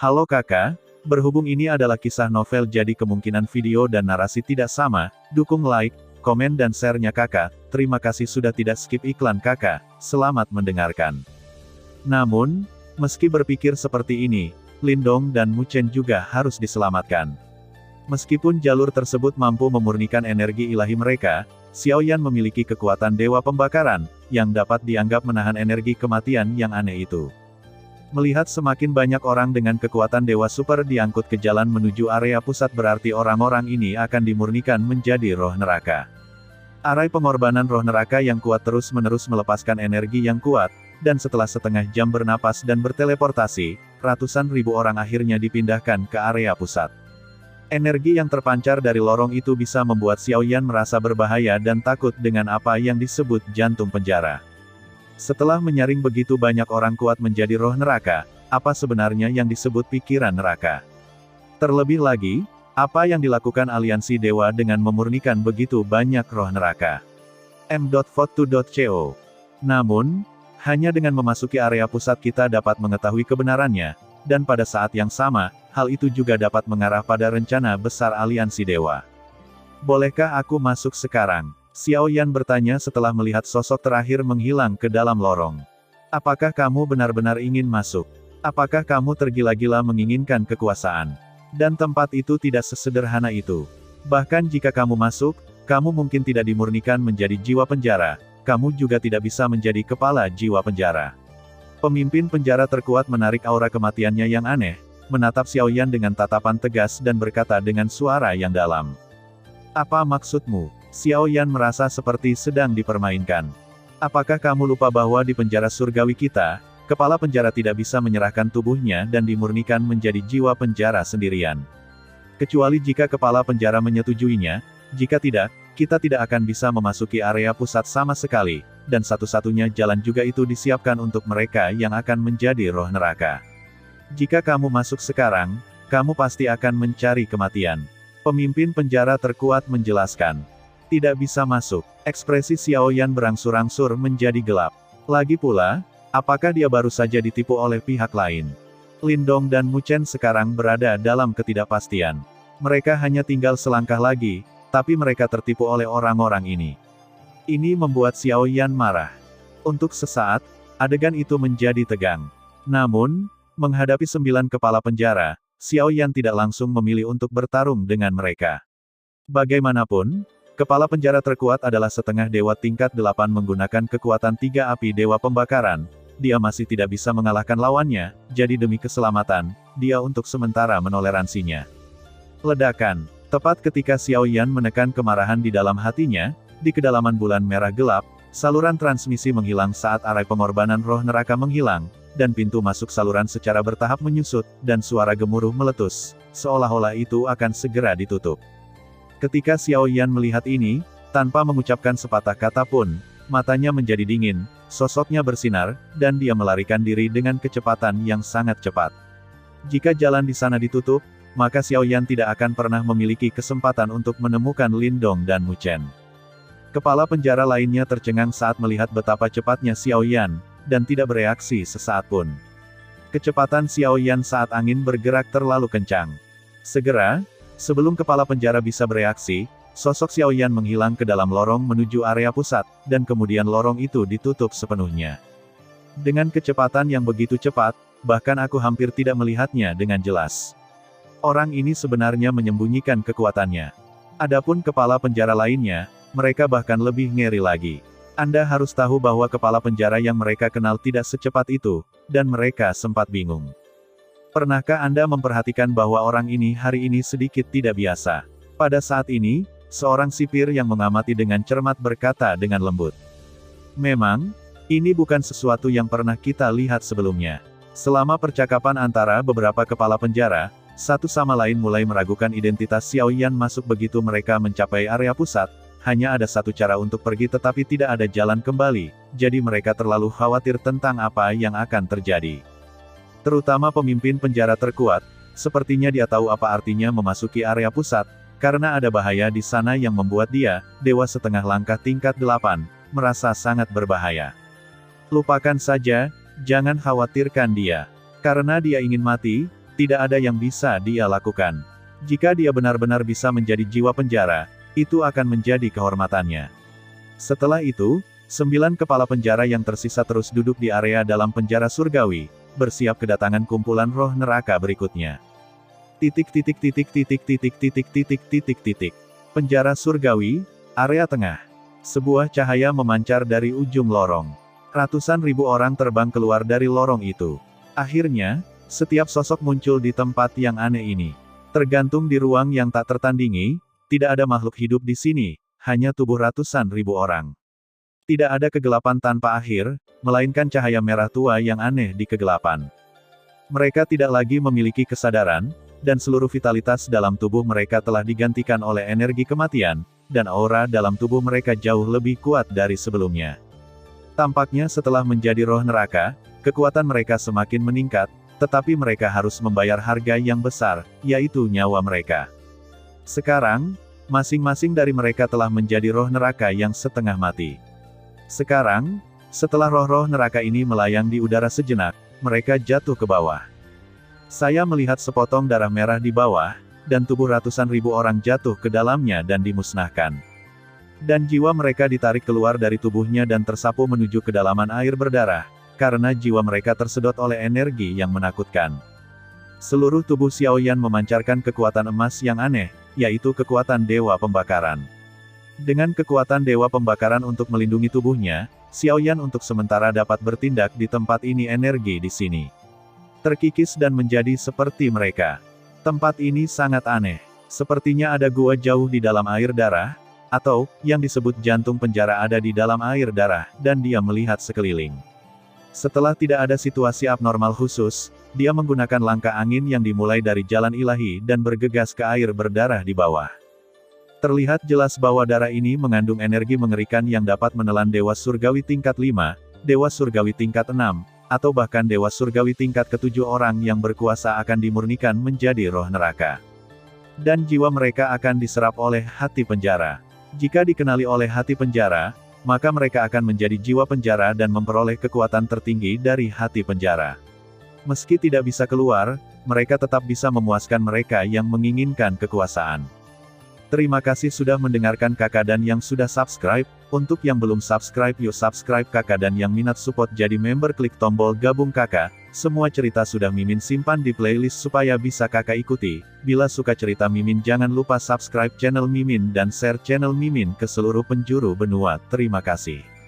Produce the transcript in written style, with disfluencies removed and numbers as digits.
Halo kakak, berhubung ini adalah kisah novel jadi kemungkinan video dan narasi tidak sama, dukung like, komen dan share-nya kakak, terima kasih sudah tidak skip iklan kakak, selamat mendengarkan. Namun, meski berpikir seperti ini, Lindong dan Muchen juga harus diselamatkan. Meskipun jalur tersebut mampu memurnikan energi ilahi mereka, Xiaoyan memiliki kekuatan dewa pembakaran, yang dapat dianggap menahan energi kematian yang aneh itu. Melihat semakin banyak orang dengan kekuatan dewa super diangkut ke jalan menuju area pusat berarti orang-orang ini akan dimurnikan menjadi roh neraka. Arai pengorbanan roh neraka yang kuat terus-menerus melepaskan energi yang kuat, dan setelah setengah jam bernapas dan berteleportasi, ratusan ribu orang akhirnya dipindahkan ke area pusat. Energi yang terpancar dari lorong itu bisa membuat Xiaoyan merasa berbahaya dan takut dengan apa yang disebut jantung penjara. Setelah menyaring begitu banyak orang kuat menjadi roh neraka, apa sebenarnya yang disebut pikiran neraka? Terlebih lagi, apa yang dilakukan aliansi dewa dengan memurnikan begitu banyak roh neraka? M.Vote2.co. Namun, hanya dengan memasuki area pusat kita dapat mengetahui kebenarannya, dan pada saat yang sama, hal itu juga dapat mengarah pada rencana besar aliansi dewa. Bolehkah aku masuk sekarang? Xiaoyan bertanya setelah melihat sosok terakhir menghilang ke dalam lorong. Apakah kamu benar-benar ingin masuk? Apakah kamu tergila-gila menginginkan kekuasaan? Dan tempat itu tidak sesederhana itu. Bahkan jika kamu masuk, kamu mungkin tidak dimurnikan menjadi jiwa penjara, kamu juga tidak bisa menjadi kepala jiwa penjara. Pemimpin penjara terkuat menarik aura kematiannya yang aneh, menatap Xiaoyan dengan tatapan tegas dan berkata dengan suara yang dalam. Apa maksudmu? Xiaoyan merasa seperti sedang dipermainkan. Apakah kamu lupa bahwa di penjara surgawi kita, kepala penjara tidak bisa menyerahkan tubuhnya dan dimurnikan menjadi jiwa penjara sendirian? Kecuali jika kepala penjara menyetujuinya, jika tidak, kita tidak akan bisa memasuki area pusat sama sekali, dan satu-satunya jalan juga itu disiapkan untuk mereka yang akan menjadi roh neraka. Jika kamu masuk sekarang, kamu pasti akan mencari kematian. Pemimpin penjara terkuat menjelaskan. Tidak bisa masuk. Ekspresi Xiaoyan berangsur-angsur menjadi gelap. Lagi pula, apakah dia baru saja ditipu oleh pihak lain? Lindong dan Muchen sekarang berada dalam ketidakpastian. Mereka hanya tinggal selangkah lagi, tapi mereka tertipu oleh orang-orang ini. Ini membuat Xiaoyan marah. Untuk sesaat, adegan itu menjadi tegang. Namun, menghadapi 9 kepala penjara, Xiaoyan tidak langsung memilih untuk bertarung dengan mereka. Bagaimanapun, kepala penjara terkuat adalah setengah dewa tingkat 8 menggunakan kekuatan 3 api dewa pembakaran, dia masih tidak bisa mengalahkan lawannya, jadi demi keselamatan, dia untuk sementara menoleransinya. Ledakan. Tepat ketika Xiaoyan menekan kemarahan di dalam hatinya, di kedalaman bulan merah gelap, saluran transmisi menghilang saat arai pengorbanan roh neraka menghilang, dan pintu masuk saluran secara bertahap menyusut, dan suara gemuruh meletus, seolah-olah itu akan segera ditutup. Ketika Xiaoyan melihat ini, tanpa mengucapkan sepatah kata pun, matanya menjadi dingin, sosoknya bersinar, dan dia melarikan diri dengan kecepatan yang sangat cepat. Jika jalan di sana ditutup, maka Xiaoyan tidak akan pernah memiliki kesempatan untuk menemukan Lindong dan Muchen. Kepala penjara lainnya tercengang saat melihat betapa cepatnya Xiaoyan, dan tidak bereaksi sesaat pun. Kecepatan Xiaoyan saat angin bergerak terlalu kencang. Segera, sebelum kepala penjara bisa bereaksi, sosok Xiaoyan menghilang ke dalam lorong menuju area pusat, dan kemudian lorong itu ditutup sepenuhnya. Dengan kecepatan yang begitu cepat, bahkan aku hampir tidak melihatnya dengan jelas. Orang ini sebenarnya menyembunyikan kekuatannya. Adapun kepala penjara lainnya, mereka bahkan lebih ngeri lagi. Anda harus tahu bahwa kepala penjara yang mereka kenal tidak secepat itu, dan mereka sempat bingung. Pernahkah Anda memperhatikan bahwa orang ini hari ini sedikit tidak biasa? Pada saat ini, seorang sipir yang mengamati dengan cermat berkata dengan lembut. Memang, ini bukan sesuatu yang pernah kita lihat sebelumnya. Selama percakapan antara beberapa kepala penjara, satu sama lain mulai meragukan identitas Xiaoyan masuk begitu mereka mencapai area pusat. Hanya ada satu cara untuk pergi tetapi tidak ada jalan kembali, jadi mereka terlalu khawatir tentang apa yang akan terjadi. Terutama pemimpin penjara terkuat, sepertinya dia tahu apa artinya memasuki area pusat, karena ada bahaya di sana yang membuat dia, dewa setengah langkah tingkat 8, merasa sangat berbahaya. Lupakan saja, jangan khawatirkan dia. Karena dia ingin mati, tidak ada yang bisa dia lakukan. Jika dia benar-benar bisa menjadi jiwa penjara, itu akan menjadi kehormatannya. Setelah itu, 9 kepala penjara yang tersisa terus duduk di area dalam penjara surgawi, bersiap kedatangan kumpulan roh neraka berikutnya. Penjara surgawi, area tengah. Sebuah cahaya memancar dari ujung lorong. Ratusan ribu orang terbang keluar dari lorong itu. Akhirnya, setiap sosok muncul di tempat yang aneh ini. Tergantung di ruang yang tak tertandingi, tidak ada makhluk hidup di sini, hanya tubuh ratusan ribu orang. Tidak ada kegelapan tanpa akhir, melainkan cahaya merah tua yang aneh di kegelapan. Mereka tidak lagi memiliki kesadaran, dan seluruh vitalitas dalam tubuh mereka telah digantikan oleh energi kematian, dan aura dalam tubuh mereka jauh lebih kuat dari sebelumnya. Tampaknya setelah menjadi roh neraka, kekuatan mereka semakin meningkat, tetapi mereka harus membayar harga yang besar, yaitu nyawa mereka. Sekarang, masing-masing dari mereka telah menjadi roh neraka yang setengah mati. Sekarang, setelah roh-roh neraka ini melayang di udara sejenak, mereka jatuh ke bawah. Saya melihat sepotong darah merah di bawah, dan tubuh ratusan ribu orang jatuh ke dalamnya dan dimusnahkan. Dan jiwa mereka ditarik keluar dari tubuhnya dan tersapu menuju kedalaman air berdarah, karena jiwa mereka tersedot oleh energi yang menakutkan. Seluruh tubuh Xiaoyan memancarkan kekuatan emas yang aneh, yaitu kekuatan Dewa Pembakaran. Dengan kekuatan Dewa Pembakaran untuk melindungi tubuhnya, Xiaoyan untuk sementara dapat bertindak di tempat ini. Energi di sini terkikis dan menjadi seperti mereka. Tempat ini sangat aneh. Sepertinya ada gua jauh di dalam air darah, atau, yang disebut jantung penjara ada di dalam air darah, dan dia melihat sekeliling. Setelah tidak ada situasi abnormal khusus, dia menggunakan langkah angin yang dimulai dari jalan ilahi dan bergegas ke air berdarah di bawah. Terlihat jelas bahwa darah ini mengandung energi mengerikan yang dapat menelan Dewa Surgawi tingkat 5, Dewa Surgawi tingkat 6, atau bahkan Dewa Surgawi tingkat ke-7 orang yang berkuasa akan dimurnikan menjadi roh neraka. Dan jiwa mereka akan diserap oleh hati penjara. Jika dikenali oleh hati penjara, maka mereka akan menjadi jiwa penjara dan memperoleh kekuatan tertinggi dari hati penjara. Meski tidak bisa keluar, mereka tetap bisa memuaskan mereka yang menginginkan kekuasaan. Terima kasih sudah mendengarkan kakak dan yang sudah subscribe. Untuk yang belum subscribe yuk subscribe kakak dan yang minat support jadi member klik tombol gabung kakak. Semua cerita sudah Mimin simpan di playlist supaya bisa kakak ikuti. Bila suka cerita Mimin jangan lupa subscribe channel Mimin dan share channel Mimin ke seluruh penjuru benua. Terima kasih.